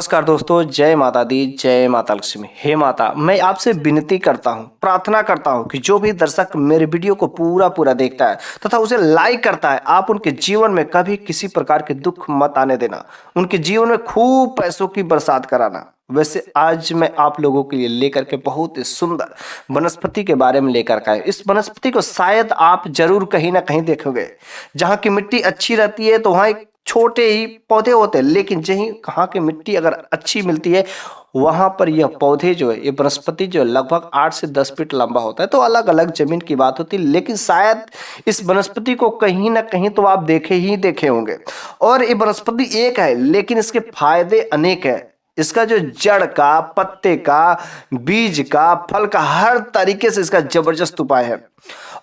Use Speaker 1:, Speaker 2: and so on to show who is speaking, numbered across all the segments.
Speaker 1: नमस्कार दोस्तों, जय माता दी, जय माता लक्ष्मी। हे माता, मैं आपसे विनती करता हूँ, प्रार्थना करता हूँ कि जो भी दर्शक मेरे वीडियो को पूरा देखता है तथा उसे लाइक करता है, आप उनके जीवन में कभी किसी प्रकार के दुख मत आने देना। उनके जीवन में खूब पैसों की बरसात कराना। वैसे आज मैं आप लोगों के लिए लेकर के बहुत ही सुंदर वनस्पति के बारे में लेकर के आया। इस वनस्पति को शायद आप जरूर कहीं ना कहीं देखोगे। जहाँ की मिट्टी अच्छी रहती है तो वहाँ एक छोटे ही पौधे होते हैं, लेकिन जहीं कहाँ की मिट्टी अगर अच्छी मिलती है वहां पर यह पौधे जो है, ये वनस्पति जो है लगभग 8 से 10 फीट लंबा होता है। तो अलग अलग जमीन की बात होती है, लेकिन शायद इस वनस्पति को कहीं ना कहीं तो आप देखे होंगे। और ये वनस्पति एक है, लेकिन इसके फायदे अनेक है। इसका जो जड़ का, पत्ते का, बीज का, फल का, हर तरीके से इसका जबरदस्त उपाय है।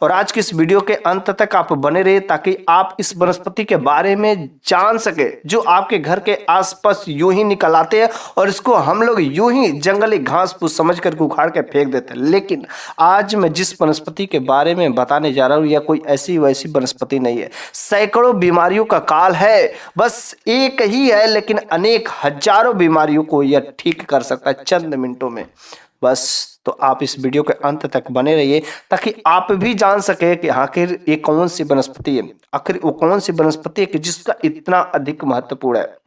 Speaker 1: और आज की इस वीडियो के अंत तक आप बने रहे ताकि आप इस वनस्पति के बारे में जान सके, जो आपके घर के आसपास यूं ही निकल आते हैं और इसको हम लोग यूं ही जंगली घास फूस समझ कर उखाड़ के फेंक देते हैं। लेकिन आज मैं जिस वनस्पति के बारे में बताने जा रहा हूं, यह कोई ऐसी वैसी वनस्पति नहीं है। सैकड़ों बीमारियों का काल है, बस एक ही है, लेकिन अनेक हजारों बीमारियों को यह ठीक कर सकता है चंद मिनटों में। बस तो आप इस वीडियो के अंत तक बने रहिए ताकि आप भी जान सके कि आखिर ये कौन सी वनस्पति है, आखिर वो कौन सी वनस्पति है कि जिसका इतना अधिक महत्वपूर्ण है।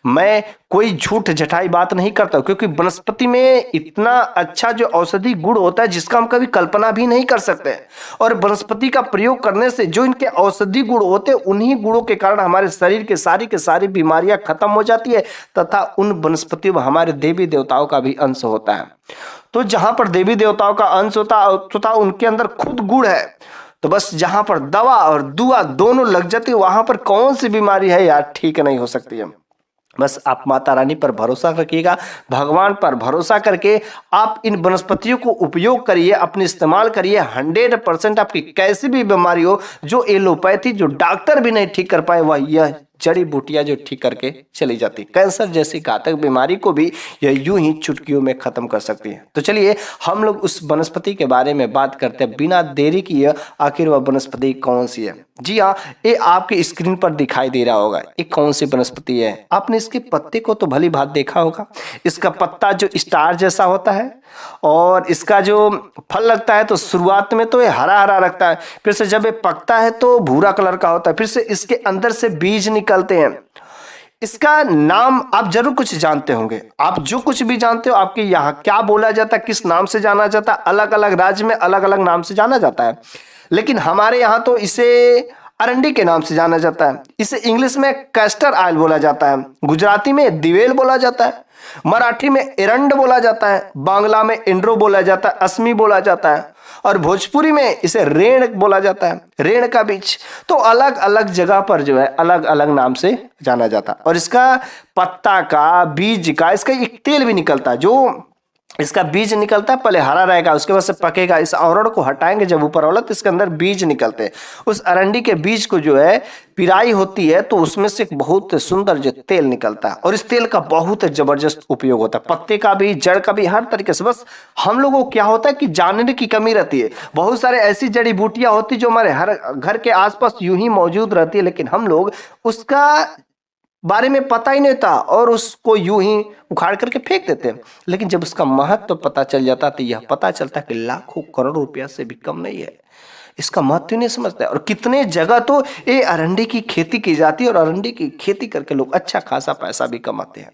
Speaker 1: मैं कोई झूठ झटाई बात नहीं करता, क्योंकि वनस्पति में इतना अच्छा जो औषधि गुण होता है जिसका हम कभी कल्पना भी नहीं कर सकते। और वनस्पति का प्रयोग करने से जो इनके औषधि गुण होते हैं, उन्हीं गुणों के कारण हमारे शरीर के सारी बीमारियां खत्म हो जाती है तथा उन वनस्पतियों में हमारे देवी देवताओं का भी अंश होता है। तो जहां पर देवी देवताओं का अंश होता उनके अंदर खुद गुण है। तो बस जहां पर दवा और दुआ दोनों लग जाती है, वहां पर कौन सी बीमारी है यार ठीक नहीं हो सकती है। बस आप माता रानी पर भरोसा रखिएगा, भगवान पर भरोसा करके आप इन वनस्पतियों को उपयोग करिए, अपने इस्तेमाल करिए। 100% आपकी कैसी भी बीमारी हो, जो एलोपैथी, जो डॉक्टर भी नहीं ठीक कर पाए, वह यह जड़ी बूटियां जो ठीक करके चली जाती। कैंसर जैसी घातक बीमारी को भी यह यूं ही चुटकियों में खत्म कर सकती है। तो चलिए हम लोग उस वनस्पति के बारे में बात करते हैं बिना देरी किए। आखिर वह वनस्पति कौन सी है? जी हाँ, ये आपके स्क्रीन पर दिखाई दे रहा होगा। ये कौन सी वनस्पति है? आपने इसके पत्ते को तो भली भांति देखा होगा। इसका पत्ता जो स्टार जैसा होता है और इसका जो फल लगता है तो शुरुआत में तो ये हरा हरा लगता है, फिर से जब ये पकता है तो भूरा कलर का होता है, फिर से इसके अंदर से बीज निकलते हैं। इसका नाम आप जरूर कुछ जानते होंगे। आप जो कुछ भी जानते हो, आपके यहाँ क्या बोला जाता है, किस नाम से जाना जाता है, अलग अलग राज्य में अलग अलग नाम से जाना जाता है। लेकिन हमारे यहाँ तो इसे अरंडी के नाम से जाना जाता है। इसे इंग्लिश में कैस्टर ऑयल बोला जाता है, गुजराती में दिवेल बोला जाता है, मराठी में एरंड बोला जाता है, बांग्ला में इंड्रो बोला जाता है, असमी बोला जाता है, और भोजपुरी में इसे रेण बोला जाता है, रेण का बीज। तो अलग अलग जगह पर जो है अलग अलग नाम से जाना जाता है। और इसका पत्ता का, बीज का, इसका एक तेल भी निकलता है। जो इसका बीज निकलता है पहले हरा रहेगा, उसके बाद से पकेगा। इस आवरण को हटाएंगे जब ऊपर वाला, तो इसके अंदर बीज निकलते हैं। उस अरंडी के बीज को जो है पिराई होती है तो उसमें से एक बहुत सुंदर जो तेल निकलता है, और इस तेल का बहुत जबरदस्त उपयोग होता है, पत्ते का भी, जड़ का भी, हर तरीके से। बस हम लोगों को क्या होता है कि जानने की कमी रहती है। बहुत सारे ऐसी जड़ी बूटियां होती जो हमारे हर घर के आसपास यूं ही मौजूद रहती है, लेकिन हम लोग उसका बारे में पता ही नहीं था और उसको यूं ही उखाड़ करके फेंक देते हैं। लेकिन जब उसका महत्व तो पता चल जाता तो यह पता चलता कि लाखों करोड़ों रुपया से भी कम नहीं है। इसका महत्व नहीं समझता है। और कितने जगह तो ये अरंडी की खेती की जाती है और अरंडी की खेती करके लोग अच्छा खासा पैसा भी कमाते हैं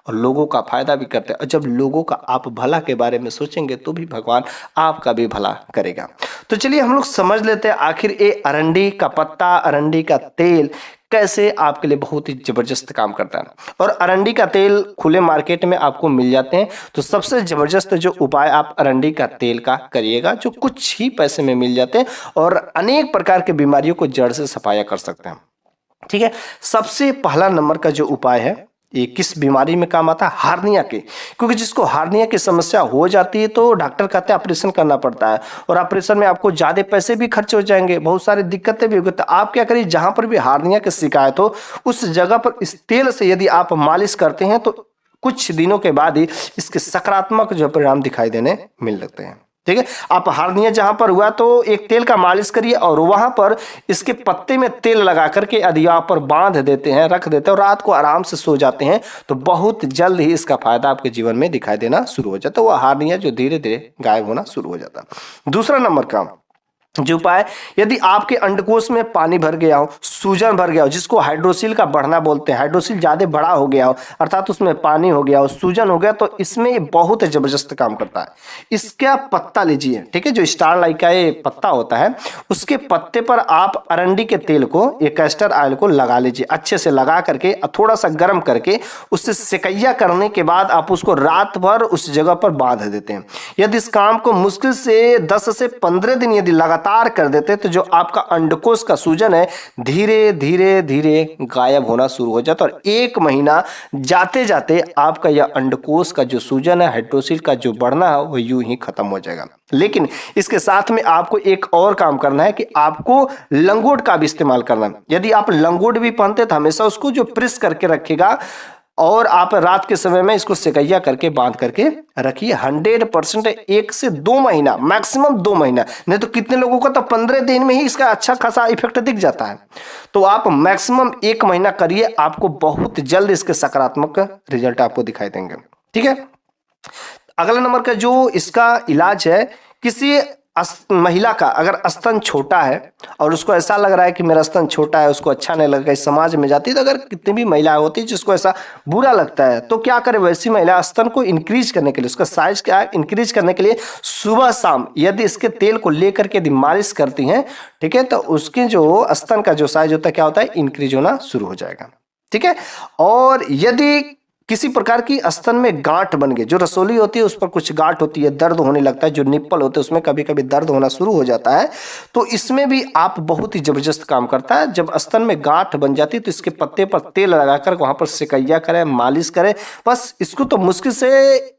Speaker 1: और लोगों का फायदा भी करते हैं। और जब लोगों का आप भला के बारे में सोचेंगे तो भी भगवान आपका भी भला करेगा। तो चलिए हम लोग समझ लेते हैं आखिर ये अरंडी का पत्ता, अरंडी का तेल कैसे आपके लिए बहुत ही जबरदस्त काम करता है। और अरंडी का तेल खुले मार्केट में आपको मिल जाते हैं। तो सबसे जबरदस्त जो उपाय आप अरंडी का तेल का करिएगा, जो कुछ ही पैसे में मिल जाते हैं और अनेक प्रकार के बीमारियों को जड़ से सफाया कर सकते हैं। ठीक है, सबसे पहला नंबर का जो उपाय है, ये किस बीमारी में काम आता है? हार्निया के। क्योंकि जिसको हार्निया की समस्या हो जाती है तो डॉक्टर कहते हैं ऑपरेशन करना पड़ता है, और ऑपरेशन में आपको ज्यादा पैसे भी खर्च हो जाएंगे, बहुत सारी दिक्कतें भी होगी। तो आप क्या करिए, जहां पर भी हार्निया की शिकायत हो उस जगह पर इस तेल से यदि आप मालिश करते हैं तो कुछ दिनों के बाद ही इसके सकारात्मक जो परिणाम दिखाई देने मिल लगते हैं। ठीक है। आप हार्निया जहां पर हुआ तो एक तेल का मालिश करिए और वहां पर इसके पत्ते में तेल लगा करके यदि आप पर बांध देते हैं, रख देते हैं और रात को आराम से सो जाते हैं तो बहुत जल्द ही इसका फायदा आपके जीवन में दिखाई देना शुरू हो जाता है। वो हार्निया जो धीरे धीरे गायब होना शुरू हो जाता है। दूसरा नंबर का जो उपाय, यदि आपके अंडकोश में पानी भर गया हो, सूजन भर गया हो, जिसको हाइड्रोसिल का बढ़ना बोलते हैं, हाइड्रोसिल ज्यादा बड़ा हो गया हो अर्थात उसमें पानी हो गया हो, सूजन हो गया, तो इसमें ये बहुत जबरदस्त काम करता है। इसका पत्ता लीजिए, ठीक है, जो स्टार लाइक का ये पत्ता होता है उसके पत्ते पर आप अरंडी के तेल को, ये कैस्टर ऑयल को लगा लीजिए, अच्छे से लगा करके थोड़ा सा गर्म करके उससे सेकैया करने के बाद आप उसको रात भर उस जगह पर बांध देते हैं। यदि इस काम को मुश्किल से 10 से 15 दिन यदि लगातार कर देते तो जो आपका अंडकोश का सूजन है धीरे धीरे धीरे गायब होना शुरू हो जाता है और 1 महीना जाते जाते आपका यह अंडकोश का जो सूजन है, हाइड्रोसिल का जो बढ़ना है, वो यूं ही खत्म हो जाएगा। लेकिन इसके साथ में आपको एक और काम करना है कि आपको लंगोट का भी इस्तेमाल करना है। यदि आप लंगोट भी पहनते तो हमेशा उसको जो प्रेस करके रखेगा और आप रात के समय में इसको सेकैया करके बांध करके रखिए। 100% 1 से 2 महीना, मैक्सिमम 2 महीना, नहीं तो कितने लोगों को तो 15 दिन में ही इसका अच्छा खासा इफेक्ट दिख जाता है। तो आप मैक्सिमम 1 महीना करिए, आपको बहुत जल्द इसके सकारात्मक रिजल्ट आपको दिखाई देंगे। ठीक है। अगला नंबर का जो इसका इलाज है, किसी महिला का अगर स्तन छोटा है और उसको ऐसा लग रहा है कि मेरा स्तन छोटा है, उसको अच्छा नहीं लगता, इस समाज में जाती है तो अगर कितनी भी महिलाएं होती है जिसको ऐसा बुरा लगता है तो क्या करे, वैसी महिला स्तन को इंक्रीज करने के लिए, उसका साइज क्या है इंक्रीज करने के लिए सुबह शाम यदि इसके तेल को लेकर के यदि मालिश करती हैं, ठीक है, तो उसके जो स्तन का जो साइज होता है क्या होता है, इंक्रीज होना शुरू हो जाएगा। ठीक है। और यदि किसी प्रकार की स्तन में गांठ बन गई, जो रसोली होती है उस पर कुछ गांठ होती है, दर्द होने लगता है, जो निप्पल होते हैं उसमें कभी कभी दर्द होना शुरू हो जाता है, तो इसमें भी आप बहुत ही जबरदस्त काम करता है। जब स्तन में गांठ बन जाती है तो इसके पत्ते पर तेल लगाकर वहां पर सेकैया करें, मालिश करें। बस इसको तो मुश्किल से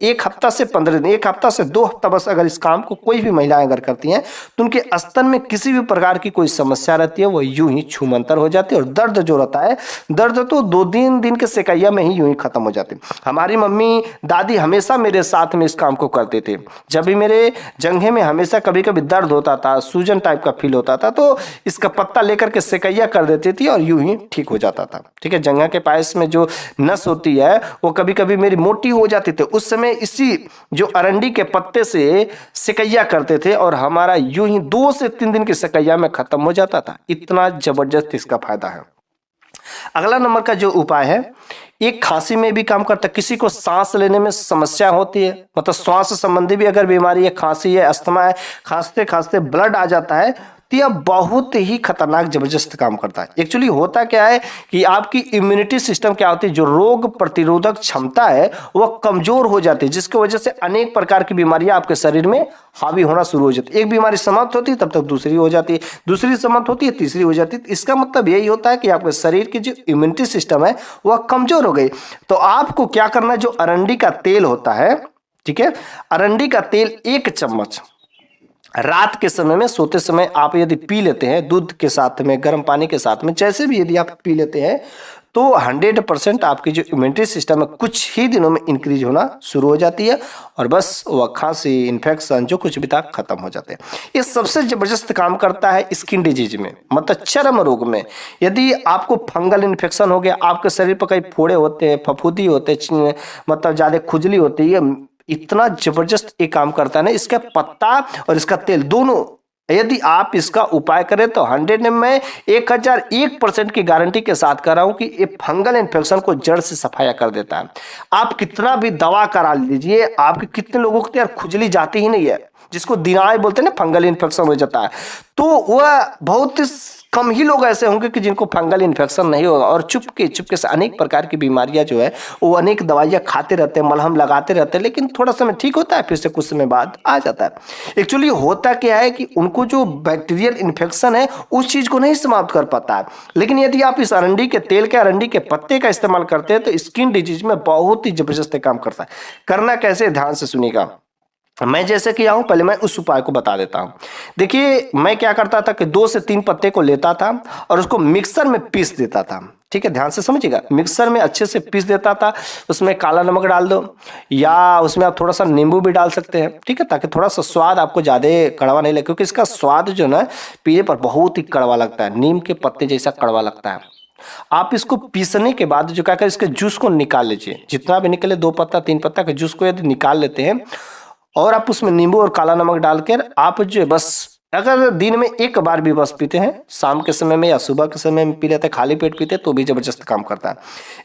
Speaker 1: 1 हफ्ता से 15 दिन, 1 हफ्ता से 2 हफ्ता बस अगर इस काम को कोई भी महिलाएं अगर करती हैं तो उनके स्तन में किसी भी प्रकार की कोई समस्या रहती है वो यूं ही छूमंतर हो जाती है और दर्द जो रहता है, दर्द तो 2-3 दिन के सेकैया में ही यूं ही खत्म हो जाती। हमारी मम्मी दादी हमेशा मेरे साथ में इस काम को करते थे। जब भी मेरे जंघे में हमेशा कभी कभी दर्द होता था, सूजन टाइप का फील होता था, तो इसका पत्ता लेकर के सेकैया कर देती थी और यूं ही ठीक हो जाता था। ठीक है। जंघा के पास में जो नस होती है वो कभी कभी मेरी मोटी हो जाती थी, उस समय इसी जो अरंडी के पत्ते से सेकैया करते थे और हमारा यूं ही 2 से 3 दिन की सेकैया में खत्म हो जाता था। इतना जबरदस्त इसका फायदा है। अगला नंबर का जो उपाय है, एक खांसी में भी काम करता है। किसी को सांस लेने में समस्या होती है, मतलब श्वास संबंधी भी अगर बीमारी है, खांसी है, अस्थमा है, खांसते खांसते ब्लड आ जाता है, तो यह बहुत ही खतरनाक जबरदस्त काम करता है। एक्चुअली होता क्या है कि आपकी इम्यूनिटी सिस्टम क्या होती है, जो रोग प्रतिरोधक क्षमता है वह कमजोर हो जाती है, जिसकी वजह से अनेक प्रकार की बीमारियां आपके शरीर में हावी होना शुरू हो जाती है। एक बीमारी समाप्त होती है तब तक दूसरी हो जाती है, दूसरी समाप्त होती है तीसरी हो जाती है। इसका मतलब यही होता है कि आपके शरीर की जो इम्यूनिटी सिस्टम है वह कमजोर हो गई। तो आपको क्या करना है, जो अरंडी का तेल होता है, ठीक है, अरंडी का तेल 1 चम्मच रात के समय में सोते समय आप यदि पी लेते हैं, दूध के साथ में, गर्म पानी के साथ में, जैसे भी यदि आप पी लेते हैं तो 100% आपकी जो इम्यूनिटी सिस्टम है कुछ ही दिनों में इंक्रीज होना शुरू हो जाती है और बस वह खांसी, इन्फेक्शन जो कुछ भी था खत्म हो जाते हैं। ये सबसे जबरदस्त काम करता है स्किन डिजीज में, मतलब चर्म रोग में। यदि आपको फंगल इन्फेक्शन हो गया, आपके शरीर पर कई फोड़े होते हैं, फफूंदी होते हैं, मतलब ज्यादा खुजली होती है, इतना जबरदस्त ये काम करता है ना, इसका पत्ता और इसका तेल दोनों यदि आप इसका उपाय करें तो 100 में 1001% की गारंटी के साथ कर रहा हूं कि ये फंगल इन्फेक्शन को जड़ से सफाया कर देता है। आप कितना भी दवा करा लीजिए, आपके कितने लोगों को यार खुजली जाती ही नहीं है, जिसको दिनाय बोलते हैं ना, फंगल इन्फेक्शन हो जाता है, तो वह बहुत कम ही लोग ऐसे होंगे कि जिनको फंगल इन्फेक्शन नहीं होगा और चुपके से अनेक प्रकार की बीमारियां जो है वो अनेक दवाइयां खाते रहते हैं, मलहम लगाते रहते हैं, लेकिन थोड़ा समय ठीक होता है, फिर से कुछ समय बाद आ जाता है। एक्चुअली होता क्या है कि उनको जो बैक्टीरियल इन्फेक्शन है उस चीज को नहीं समाप्त कर पाता है। लेकिन यदि आप इस अरंडी के तेल के, अरंडी के पत्ते का इस्तेमाल करते हैं तो स्किन डिजीज में बहुत ही जबरदस्त काम करता है। करना कैसे, ध्यान से सुनिएगा। मैं जैसे किया हूं, पहले मैं उस उपाय को बता देता हूं। देखिए मैं क्या करता था कि 2 से 3 पत्ते को लेता था और उसको मिक्सर में पीस देता था। ठीक है, ध्यान से समझिएगा। मिक्सर में अच्छे से पीस देता था, उसमें काला नमक डाल दो या उसमें आप थोड़ा सा नींबू भी डाल सकते हैं, ठीक है, ताकि थोड़ा सा स्वाद आपको ज़्यादा कड़वा नहीं लगे, क्योंकि इसका स्वाद जो ना पीने पर बहुत ही कड़वा लगता है, नीम के पत्ते जैसा कड़वा लगता है। आप इसको पीसने के बाद जो क्या करें, इसके जूस को निकाल लीजिए, जितना भी निकले 2 पत्ता 3 पत्ता के जूस को यदि निकाल लेते हैं और आप उसमें नींबू और काला नमक डालकर आप जो बस अगर दिन में एक बार भी बस पीते हैं, शाम के समय में या सुबह के समय में पी लेते हैं, खाली पेट पीते हैं तो भी जबरदस्त काम करता है।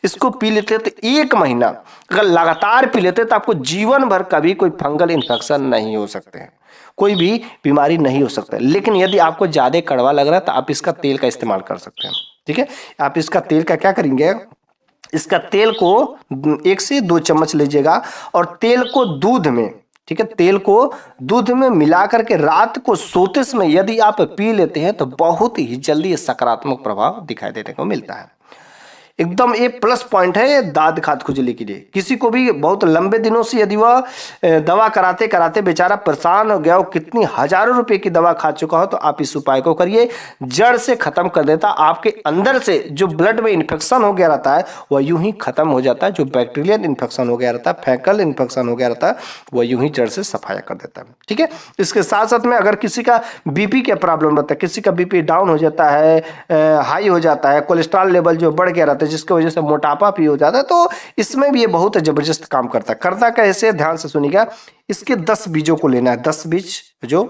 Speaker 1: इसको पी लेते हैं तो 1 महीना अगर लगातार पी लेते हैं तो आपको जीवन भर कभी कोई फंगल इन्फेक्शन नहीं हो सकते हैं, कोई भी बीमारी नहीं हो सकता है। लेकिन यदि आपको ज़्यादा कड़वा लग रहा है तो आप इसका तेल का इस्तेमाल कर सकते हैं, ठीक है। आप इसका तेल का क्या करेंगे, इसका तेल को 1 से 2 चम्मच लीजिएगा और तेल को दूध में, ठीक है, तेल को दूध में मिला करके रात को सोते समय यदि आप पी लेते हैं तो बहुत ही जल्दी सकारात्मक प्रभाव दिखाई देने को मिलता है। एकदम ये प्लस पॉइंट है दाद खाद खुजली के लिए। किसी को भी बहुत लंबे दिनों से यदि वह दवा कराते कराते बेचारा परेशान हो गया हो, कितनी हजारों रुपए की दवा खा चुका हो, तो आप इस उपाय को करिए, जड़ से खत्म कर देता। आपके अंदर से जो ब्लड में इन्फेक्शन हो गया रहता है वह यूं ही खत्म हो जाता है, जो बैक्टीरियल इन्फेक्शन हो गया रहता है, फैंगल इन्फेक्शन हो गया रहता है, वह यूं ही जड़ से सफाया कर देता है, ठीक है। इसके साथ साथ में अगर किसी का बीपी का प्रॉब्लम रहता है, किसी का बीपी डाउन हो जाता है, हाई हो जाता है, कोलेस्ट्रॉल लेवल जो बढ़ गया रहता है जिसकी वजह से मोटापा भी हो जाता है, तो इसमें भी ये बहुत जबरदस्त काम करता है। करता कैसे, ध्यान से सुनिएगा। इसके 10 बीजों को लेना है, 10 बीज जो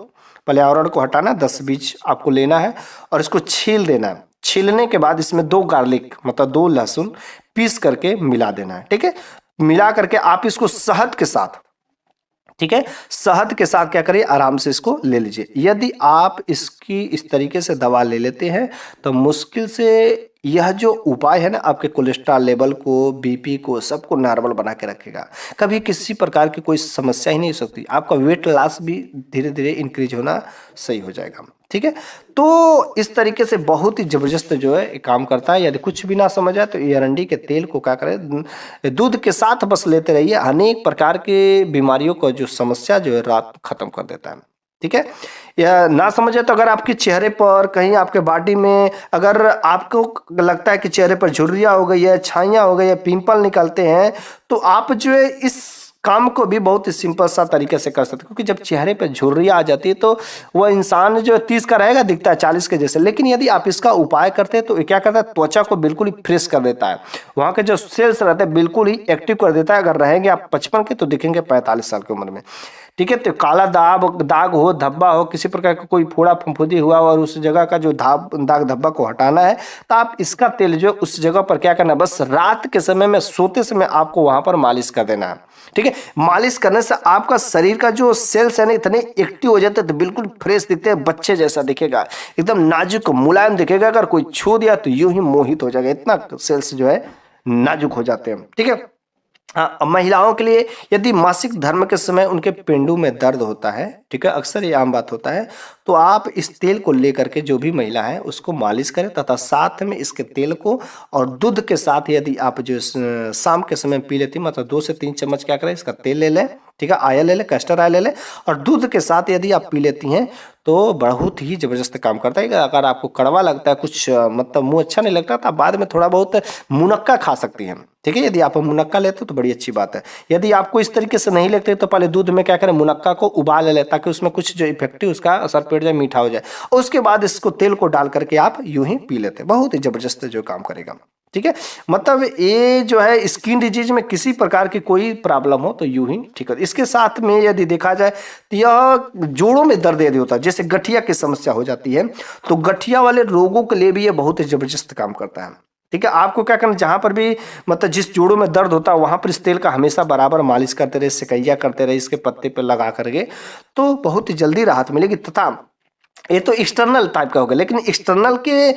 Speaker 1: पर्यावरण को हटाना, 10 बीज आपको लेना है और इसको छील देना है। छीलने के बाद इसमें 2 गार्लिक मतलब 2 लहसुन पीस करके मिला देना है, ठीक है। मिला करके आप इसको शहद के साथ, ठीक है, शहद के साथ क्या करिए, आराम से इसको ले लीजिए। यदि आप इसकी इस तरीके से दवा ले लेते हैं तो मुश्किल से यह जो उपाय है ना आपके कोलेस्ट्रॉल लेवल को, बीपी को, सबको नॉर्मल बना के रखेगा। कभी किसी प्रकार की कोई समस्या ही नहीं हो सकती। आपका वेट लॉस भी धीरे धीरे इंक्रीज होना सही हो जाएगा, ठीक है। तो इस तरीके से बहुत ही जबरदस्त जो है काम करता है। यदि कुछ भी ना समझ आए तो एरंडी के तेल को क्या करें, दूध के साथ बस लेते रहिए, अनेक प्रकार के बीमारियों को जो समस्या जो है रात खत्म कर देता है, ठीक है। या ना समझे तो अगर आपके चेहरे पर कहीं आपके बॉडी में अगर आपको लगता है कि चेहरे पर झुर्रियाँ हो गई है, छाइयाँ हो गई है, पिंपल निकलते हैं, तो आप जो है इस काम को भी बहुत ही सिंपल सा तरीके से कर सकते हैं। क्योंकि जब चेहरे पर झुर्रियाँ आ जाती है तो वह इंसान जो 30 का रहेगा दिखता है 40 के जैसे, लेकिन यदि आप इसका उपाय करते हैं तो ये क्या करता है, त्वचा को बिल्कुल ही फ्रेश कर देता है। वहाँ के जो सेल्स रहते हैं बिल्कुल ही एक्टिव कर देता है। अगर रहेंगे आप 55 के तो दिखेंगे 45 साल की उम्र में, ठीक है। तो काला दाग हो, धब्बा हो, किसी प्रकार का कोई फोड़ा फुंफुदी हुआ और उस जगह का जो दाग धब्बा को हटाना है तो आप इसका तेल जो उस जगह पर क्या करना है, बस रात के समय में सोते समय आपको वहां पर मालिश कर देना है, ठीक है। मालिश करने से आपका शरीर का जो सेल्स है ना इतने एक्टिव हो जाते हैं तो बिल्कुल फ्रेश दिखते हैं, बच्चे जैसा दिखेगा, एकदम नाजुक मुलायम दिखेगा। अगर कोई छू दिया तो यूं ही मोहित हो जाएगा, इतना सेल्स जो है नाजुक हो जाते हैं, ठीक है। हाँ, महिलाओं के लिए यदि मासिक धर्म के समय उनके पेंडू में दर्द होता है, ठीक है, अक्सर ये आम बात होता है, तो आप इस तेल को लेकर के जो भी महिला है उसको मालिश करें तथा साथ में इसके तेल को और दूध के साथ यदि आप जो शाम के समय पी लेती मतलब 2 से 3 चम्मच क्या करें इसका तेल ले लें, ठीक है, आयल ले लें, कैस्टर आयल ले लें और दूध के साथ यदि आप पी लेती हैं तो बहुत ही जबरदस्त काम करता है। अगर आपको कड़वा लगता है, कुछ मतलब मुंह अच्छा नहीं लगता तो आप बाद में थोड़ा बहुत मुनक्का खा सकती हैं, ठीक है। यदि आप मुनक्का लेते हो तो बड़ी अच्छी बात है। यदि आपको इस तरीके से नहीं लगते तो पहले दूध में क्या करें, मुनक्का को उबाल ले ताकि उसमें कुछ जो इफेक्टिव उसका असर पेट जाए, मीठा हो जाए, और उसके बाद इसको तेल को डाल करके आप यूं ही पी लेते हैं, बहुत ही जबरदस्त जो काम करेगा, ठीक है। मतलब ये जो है स्किन डिजीज में किसी प्रकार की कोई प्रॉब्लम हो तो यूं ही ठीक है। इसके साथ में यदि देखा जाए तो यह जोड़ों में दर्द यदि होता है, जैसे गठिया की समस्या हो जाती है, तो गठिया वाले रोगों के लिए भी यह बहुत ही जबरदस्त काम करता है, ठीक है। आपको क्या करना, जहां पर भी मतलब जिस जोड़ों में दर्द होता है वहां पर इस तेल का हमेशा बराबर मालिश करते रहे, सिकैया करते रहे, इसके पत्ते पे लगा करके, तो बहुत ही जल्दी राहत मिलेगी। तथा ये तो एक्सटर्नल टाइप का होगा, लेकिन एक्सटर्नल के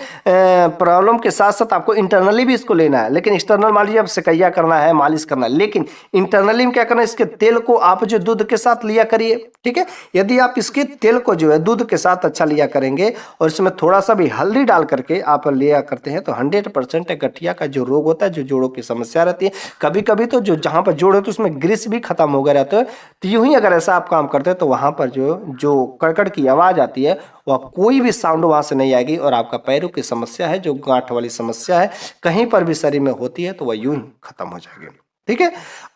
Speaker 1: प्रॉब्लम के साथ साथ आपको इंटरनली भी इसको लेना है। लेकिन एक्सटर्नल मान लीजिए आप सिकैया करना है, मालिश करना है, लेकिन इंटरनली में क्या करना है, इसके तेल को आप जो दूध के साथ लिया करिए, ठीक है। यदि आप इसके तेल को जो है दूध के साथ अच्छा लिया करेंगे और इसमें थोड़ा सा भी हल्दी डाल करके आप लिया करते हैं तो 100% गठिया का जो रोग होता है, जो जोड़ों की समस्या रहती है, कभी कभी तो जो जहाँ पर जोड़ है तो उसमें ग्रीस भी खत्म हो गया रहता है, तो यूं ही अगर ऐसा आप काम करते हैं तो वहाँ पर जो कड़कड़ की आवाज़ आती है वह कोई भी साउंड वहाँ से नहीं आएगी और आपका पैरों की समस्या है, जो गांठ वाली समस्या है, कहीं पर भी शरीर में होती है तो वह यूं ही खत्म हो जाएगी। ठीक है।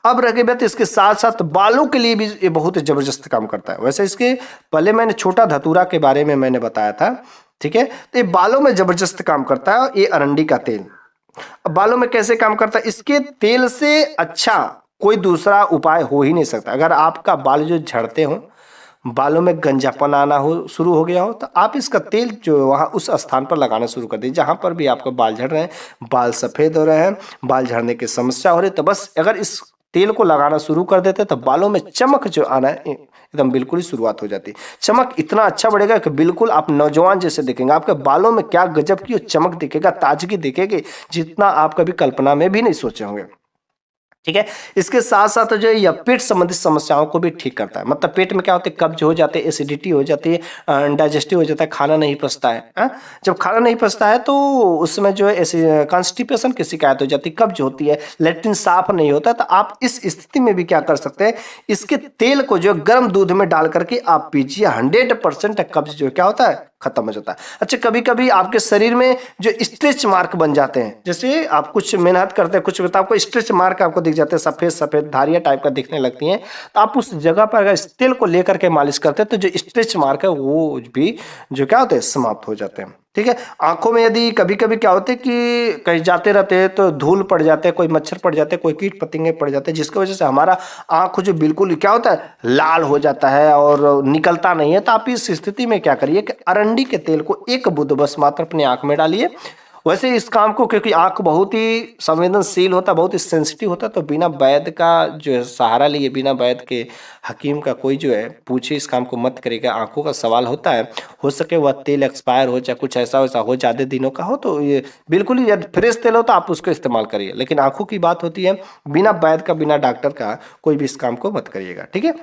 Speaker 1: अब रह गई बात इसके साथ साथ बालों के लिए भी ये बहुत जबरदस्त काम करता है। वैसे इसके पहले मैंने छोटा धतूरा के बारे में मैंने बताया था। ठीक है। तो ये बालों में जबरदस्त काम करता है ये अरंडी का तेल। अब बालों में कैसे काम करता है, इसके तेल से अच्छा कोई दूसरा उपाय हो ही नहीं सकता। अगर आपका बाल जो झड़ते हो, बालों में गंजापन आना हो शुरू हो गया हो, तो आप इसका तेल जो वहाँ उस स्थान पर लगाना शुरू कर दीजिए जहाँ पर भी आपका बाल झड़ रहे हैं, बाल सफ़ेद हो रहे हैं, बाल झड़ने की समस्या हो रही है, तो बस अगर इस तेल को लगाना शुरू कर देते तो बालों में चमक जो आना है एकदम बिल्कुल ही शुरुआत हो जाती है। चमक इतना अच्छा बढ़ेगा कि बिल्कुल आप नौजवान जैसे दिखेंगे। आपके बालों में क्या गजब की चमक दिखेगा, ताजगी दिखेगी, जितना आप कभी कल्पना में भी नहीं सोचे होंगे। ठीक है। इसके साथ साथ जो यह पेट संबंधित समस्याओं को भी ठीक करता है। मतलब पेट में क्या होता है, कब्ज हो जाते हैं, एसिडिटी हो जाती है, डाइजेस्टिव हो जाता है, खाना नहीं पचता है। जब खाना नहीं पचता है तो उसमें जो है ऐसे कॉन्स्टिपेशन की शिकायत हो जाती है, कब्ज होती है, लेट्रिन साफ नहीं होता। तो आप इस स्थिति में भी क्या कर सकते हैं, इसके तेल को जो गर्म दूध में डाल करके आप पीजिए, 100% कब्ज जो क्या होता है खत्म हो जाता है। अच्छा, कभी कभी आपके शरीर में जो स्ट्रेच मार्क बन जाते हैं, जैसे आप कुछ मेहनत करते हैं, कुछ आपको स्ट्रेच मार्क आपको दिख जाते हैं, सफेद सफेद धारियां टाइप का दिखने लगती हैं, तो आप उस जगह पर अगर इस तेल को लेकर के मालिश करते हैं तो जो स्ट्रेच मार्क है वो भी जो क्या होते हैं समाप्त हो जाते हैं। ठीक है। आंखों में यदि कभी कभी क्या होते हैं कि कहीं जाते रहते हैं तो धूल पड़ जाते हैं, कोई मच्छर पड़ जाते हैं, कोई कीट पतंगे पड़ जाते हैं, जिसकी वजह से हमारा आंख जो बिल्कुल क्या होता है लाल हो जाता है और निकलता नहीं है। तो आप इस स्थिति में क्या करिए कि अरंडी के तेल को एक बूंद बस मात्र अपनी आंख में डालिए। वैसे इस काम को, क्योंकि आंख बहुत ही संवेदनशील होता है, बहुत ही सेंसिटिव होता है, तो बिना वैद्य का जो है सहारा लिए, बिना वैद्य के हकीम का कोई जो है पूछे इस काम को मत करेगा। आंखों का सवाल होता है, हो सके वह तेल एक्सपायर हो, चाहे कुछ ऐसा वैसा हो, ज़्यादा दिनों का हो, तो ये बिल्कुल ही यदि फ्रेश तेल हो तो आप उसको इस्तेमाल करिए। लेकिन आंखों की बात होती है, बिना वैद्य का, बिना डॉक्टर का कोई भी इस काम को मत करिएगा। ठीक है।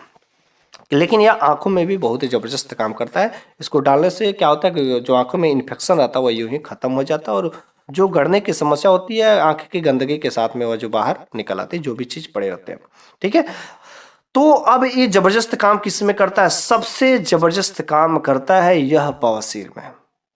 Speaker 1: लेकिन यह आंखों में भी बहुत ही जबरदस्त काम करता है। इसको डालने से क्या होता है कि जो आंखों में इन्फेक्शन रहता है वह यूं ही खत्म हो जाता है और जो गड़ने की समस्या होती है आंख की गंदगी के साथ में वह जो बाहर निकल आती है, जो भी चीज पड़े रहते हैं। ठीक है। तो अब ये जबरदस्त काम किस में करता है, सबसे जबरदस्त काम करता है यह बवासीर में।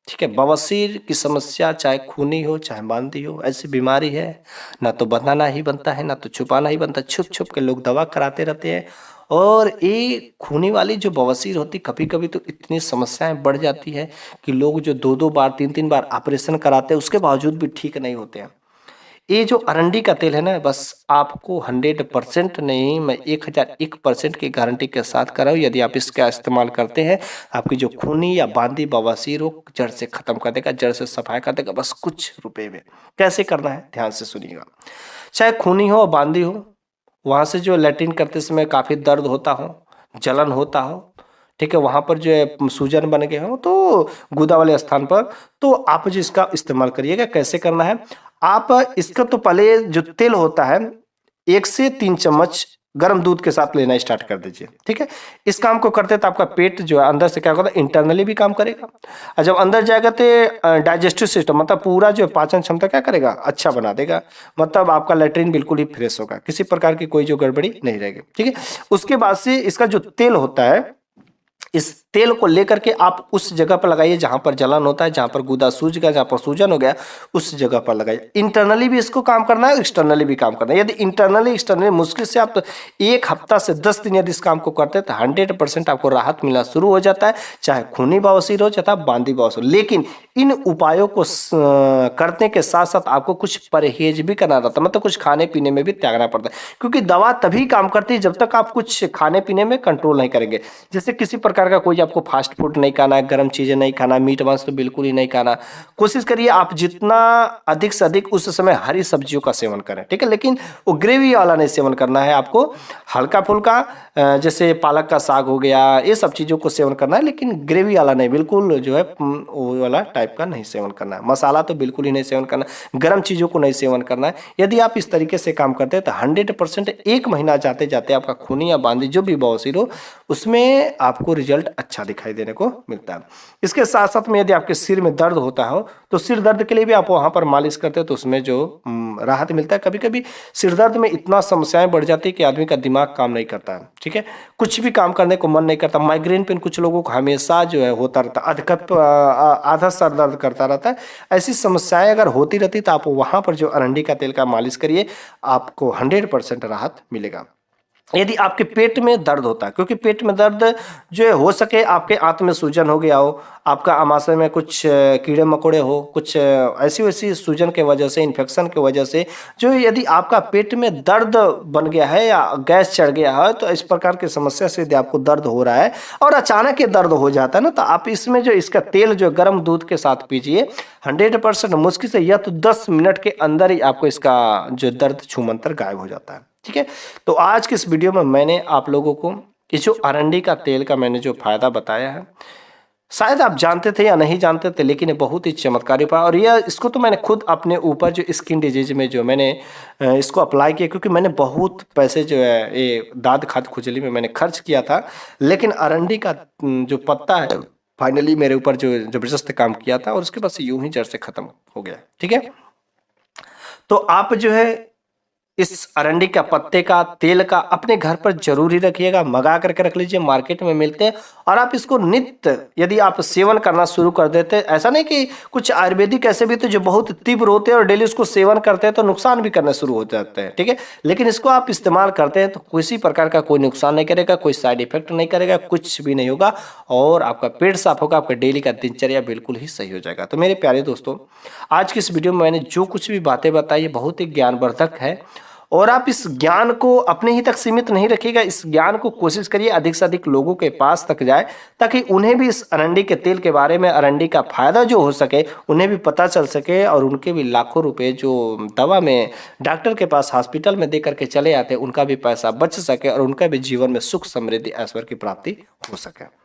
Speaker 1: ठीक है। बवासीर की समस्या चाहे खूनी हो चाहे मांदी हो, ऐसी बीमारी है ना तो बनाना ही बनता है ना तो छुपाना ही बनता है। छुप छुप के लोग दवा कराते रहते हैं और ये खूनी वाली जो बवासीर होती कभी कभी तो इतनी समस्याएं बढ़ जाती है कि लोग जो 2-2 बार 3-3 बार ऑपरेशन कराते हैं उसके बावजूद भी ठीक नहीं होते हैं। ये जो अरंडी का तेल है ना, बस आपको 100% नहीं, मैं 1001% की गारंटी के साथ कर रहा हूँ, यदि आप इसका इस्तेमाल करते हैं आपकी जो खूनी या बांदी बवासीर हो जड़ से खत्म कर देगा, जड़ से सफाई कर देगा, बस कुछ रुपए में। कैसे करना है ध्यान से सुनिएगा। चाहे खूनी हो बांदी हो, वहाँ से जो लैट्रिन करते समय काफ़ी दर्द होता हो, जलन होता हो, ठीक है, वहाँ पर जो है सूजन बन गए हो, तो गुदा वाले स्थान पर, तो आप जो इसका इस्तेमाल करिएगा। कैसे करना है, आप इसका तो पहले जो तेल होता है 1 से 3 चम्मच गर्म दूध के साथ लेना स्टार्ट कर दीजिए। ठीक है। इस काम को करते तो आपका पेट जो है अंदर से क्या होगा, इंटरनली भी काम करेगा और जब अंदर जाएगा तो डाइजेस्टिव सिस्टम मतलब पूरा जो पाचन क्षमता क्या करेगा, अच्छा बना देगा। मतलब आपका लैट्रिन बिल्कुल ही फ्रेश होगा, किसी प्रकार की कोई जो गड़बड़ी नहीं रहेगी। ठीक है। उसके बाद से इसका जो तेल होता है, इस तेल को लेकर के आप उस जगह पर लगाइए जहां पर जलन होता है, जहां पर गुदा सूज गया, जहां पर सूजन हो गया, उस जगह पर लगाइए। इंटरनली भी इसको काम करना है, एक्सटर्नली भी काम करना है। यदि इंटरनली एक्सटर्नली मुश्किल से आप 1 हफ्ता से 10 दिन यदि इस काम को करते हैं तो 100% आपको राहत मिलना शुरू हो जाता है, चाहे खूनी बवासीर हो चाहे बांदी बवासीर। लेकिन इन उपायों को करने के साथ साथ आपको कुछ परहेज भी करना रहता है, मतलब कुछ खाने पीने में भी त्यागना पड़ता है, क्योंकि दवा तभी काम करती है जब तक आप कुछ खाने पीने में कंट्रोल नहीं करेंगे। जैसे किसी प्रकार का कोई आपको फास्ट फूड नहीं खाना है, गर्म चीजें नहीं खाना, मीट मांस तो बिल्कुल ही नहीं खाना। कोशिश करिए आप जितना अधिक से अधिक उस समय हरी सब्जियों का सेवन करें। ठीक है। लेकिन वो ग्रेवी वाला नहीं सेवन करना है, आपको हल्का फुल्का जैसे पालक का साग हो गया, ये सब चीजों को सेवन करना है, लेकिन ग्रेवी वाला नहीं, बिल्कुल जो है वो वाला टाइप का नहीं सेवन करना है। मसाला तो बिल्कुल ही नहीं सेवन करना, गर्म चीजों को नहीं सेवन करना है। यदि आप इस तरीके से काम करते हैं तो 100% 1 महीना जाते जाते आपका खूनी या बांदी जो भी बवासीर हो उसमें आपको रिजल्ट अच्छा दिखाई देने को मिलता है। इसके साथ साथ में यदि आपके सिर में दर्द होता हो तो सिर दर्द के लिए भी आप वहां पर मालिश करते हैं तो उसमें जो राहत मिलता है। कभी कभी सिर दर्द में इतना समस्याएं बढ़ जाती है कि आदमी का दिमाग दिमाग काम नहीं करता है, ठीक है, कुछ भी काम करने को मन नहीं करता। माइग्रेन पेन कुछ लोगों को हमेशा जो है होता रहता है, आधा सर दर्द करता रहता है। ऐसी समस्याएं अगर होती रहती तो आप वहाँ पर जो अरंडी का तेल का मालिश करिए, आपको 100% राहत मिलेगा। यदि आपके पेट में दर्द होता है, क्योंकि पेट में दर्द जो है हो सके आपके आंत में सूजन हो गया हो, आपका आमाशय में कुछ कीड़े मकोड़े हो, कुछ ऐसी वैसी सूजन के वजह से, इन्फेक्शन की वजह से जो यदि आपका पेट में दर्द बन गया है या गैस चढ़ गया है, तो इस प्रकार की समस्या से यदि आपको दर्द हो रहा है और अचानक ये दर्द हो जाता है ना, तो आप इसमें जो इसका तेल जो गर्म दूध के साथ पीजिए। 100% मुश्किल से या तो 10 मिनट के अंदर ही आपको इसका जो दर्द छूमंतर गायब हो जाता है, ठीक है। तो आज के इस वीडियो में मैंने आप लोगों को ये जो अरंडी का तेल का मैंने जो फायदा बताया है, शायद आप जानते थे या नहीं जानते थे, लेकिन ये बहुत ही चमत्कारी उपाय, और यह इसको तो मैंने खुद अपने ऊपर जो स्किन डिजीज में जो मैंने इसको अप्लाई किया, क्योंकि मैंने बहुत पैसे जो है ये दाद खाद खुजली में मैंने खर्च किया था, लेकिन अरंडी का जो पत्ता है फाइनली मेरे ऊपर जो जबरदस्त काम किया था और उसके बाद से यूं ही जड़ से खत्म हो गया, ठीक है। तो आप जो है इस अरंडी का पत्ते का तेल का अपने घर पर जरूर ही रखिएगा, मंगा करके रख लीजिए, मार्केट में मिलते हैं। और आप इसको नित्य यदि आप सेवन करना शुरू कर देते हैं, ऐसा नहीं कि कुछ आयुर्वेदिक ऐसे भी तो जो बहुत तीव्र होते हैं और डेली उसको सेवन करते हैं तो नुकसान भी करना शुरू हो जाते हैं, ठीक है, लेकिन इसको आप इस्तेमाल करते हैं तो किसी प्रकार का कोई नुकसान नहीं करेगा, कोई साइड इफेक्ट नहीं करेगा, कुछ भी नहीं होगा और आपका पेट साफ होगा, आपका डेली का दिनचर्या बिल्कुल ही सही हो जाएगा। तो मेरे प्यारे दोस्तों, आज की इस वीडियो में मैंने जो कुछ भी बातें बताई बहुत ही ज्ञानवर्धक है, और आप इस ज्ञान को अपने ही तक सीमित नहीं रखिएगा, इस ज्ञान को कोशिश करिए अधिक से अधिक लोगों के पास तक जाए, ताकि उन्हें भी इस अरंडी के तेल के बारे में, अरंडी का फायदा जो हो सके उन्हें भी पता चल सके, और उनके भी लाखों रुपए जो दवा में डॉक्टर के पास हॉस्पिटल में दे करके चले आते हैं उनका भी पैसा बच सके और उनका भी जीवन में सुख समृद्धि ऐश्वर्य की प्राप्ति हो सके।